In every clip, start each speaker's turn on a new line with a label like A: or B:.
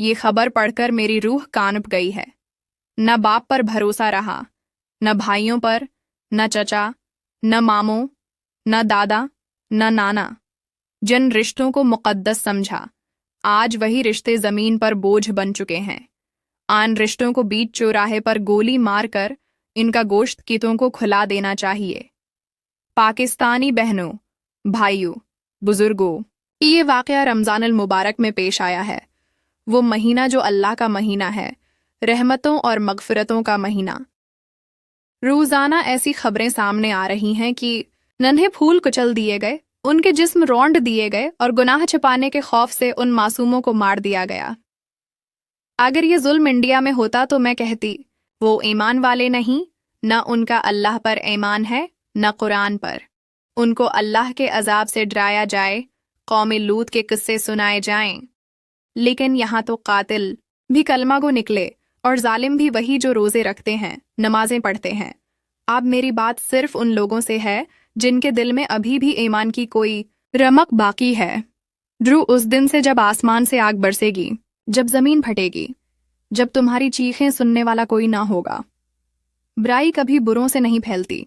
A: ये खबर पढ़कर मेरी रूह कांप गई है। न बाप पर भरोसा रहा, न भाइयों पर, न चचा, न मामों, न दादा, न नाना। जिन रिश्तों को मुकद्दस समझा, आज वही रिश्ते जमीन पर बोझ बन चुके हैं। आन रिश्तों को बीच चौराहे पर गोली मारकर इनका गोश्त कीतों को खुला देना चाहिए। पाकिस्तानी बहनों, भाइयों, बुजुर्गों, ये वाक़या रमज़ान अल मुबारक में पेश आया है। वो महीना जो अल्लाह का महीना है, रहमतों और मगफिरतों का महीना। रोज़ाना ऐसी खबरें सामने आ रही हैं कि नन्हे फूल कुचल दिए गए, उनके जिस्म रौंद दिए गए और गुनाह छिपाने के खौफ से उन मासूमों को मार दिया गया। अगर ये जुल्म इंडिया में होता तो मैं कहती, वो ईमान वाले नहीं, न उनका अल्लाह पर ईमान है, न कुरान पर। उनको अल्लाह के अजाब से डराया जाए, कौम लूत के किस्से सुनाए जाएं। लेकिन यहाँ तो कातिल भी कलमा को निकले और जालिम भी वही जो रोजे रखते हैं, नमाजें पढ़ते हैं। अब मेरी बात सिर्फ उन लोगों से है जिनके दिल में अभी भी ईमान की कोई रमक बाकी है। ड्रू उस दिन से जब आसमान से आग बरसेगी, जब जमीन फटेगी, जब तुम्हारी चीखें सुनने वाला कोई ना होगा। बुराई कभी बुरों से नहीं फैलती,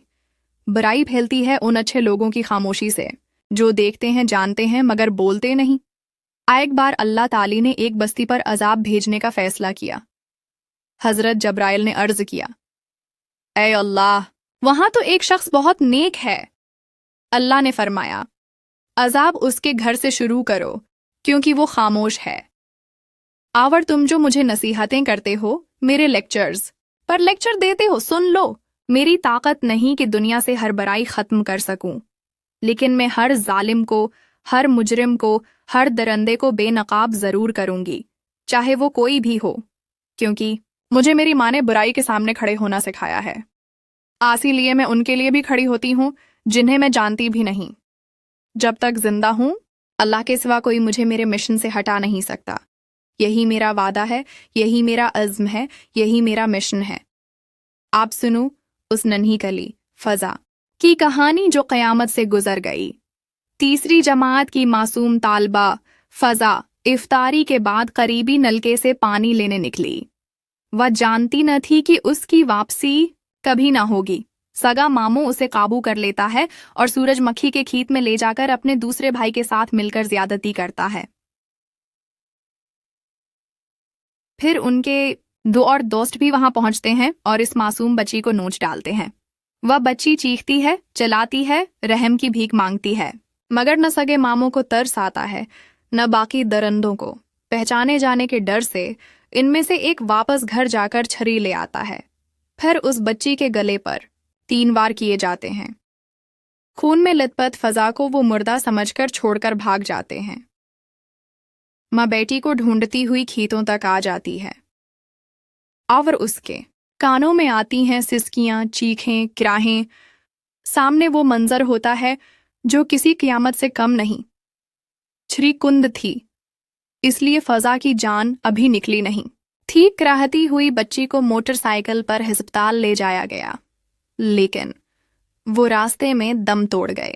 A: बुराई फैलती है उन अच्छे लोगों की खामोशी से, जो देखते हैं, जानते हैं मगर बोलते नहीं। एक बार अल्लाह ताली ने एक बस्ती पर अजाब भेजने का फैसला किया। हजरत जब्राइल ने अर्ज किया, ऐ अल्लाह, वहां तो एक शख्स बहुत नेक है। अल्लाह ने फरमाया, अजाब उसके घर से शुरू करो क्योंकि वो खामोश है। आवर तुम जो मुझे नसीहतें करते हो, मेरे लेक्चर्स पर लेक्चर देते हो, सुन लो। मेरी ताकत नहीं कि दुनिया से हर बुराई खत्म कर सकूं, लेकिन मैं हर जालिम को, हर मुजरिम को, हर दरंदे को बेनकाब जरूर करूंगी, चाहे वो कोई भी हो, क्योंकि मुझे मेरी माँ ने बुराई के सामने खड़े होना सिखाया है। इसीलिए मैं उनके लिए भी खड़ी होती हूँ जिन्हें मैं जानती भी नहीं। जब तक जिंदा हूँ, अल्लाह के सिवा कोई मुझे मेरे मिशन से हटा नहीं सकता। यही मेरा वादा है, यही मेरा अज़्म है, यही मेरा मिशन है। आप सुनो उस नन्ही कली फजा की कहानी जो क़यामत से गुजर गई। तीसरी जमात की मासूम तालबा फजा इफ्तारी के बाद करीबी नलके से पानी लेने निकली। वह जानती न थी कि उसकी वापसी कभी ना होगी। सगा मामू उसे काबू कर लेता है और सूरजमुखी के खेत में ले जाकर अपने दूसरे भाई के साथ मिलकर ज्यादती करता है। फिर उनके दो और दोस्त भी वहां पहुंचते हैं और इस मासूम बच्ची को नोच डालते हैं। वह बच्ची चीखती है, चिल्लाती है, रहम की भीख मांगती है, मगर न सगे मामू को तरस आता है, न बाकी दरंदों को। पहचाने जाने के डर से इनमें से एक वापस घर जाकर छरी ले आता है। फिर उस बच्ची के गले पर 3 वार किए जाते हैं। खून में लथपथ फजा को वो मुर्दा समझकर छोड़कर भाग जाते हैं। माँ बेटी को ढूंढती हुई खेतों तक आ जाती है और उसके कानों में आती हैं सिसकियां, चीखें, किराहें। सामने वो मंजर होता है जो किसी क़यामत से कम नहीं। छरी कुंद थी, इसलिए फजा की जान अभी निकली नहीं थी। कराहती हुई बच्ची को मोटरसाइकिल पर अस्पताल ले जाया गया, लेकिन वो रास्ते में दम तोड़ गए।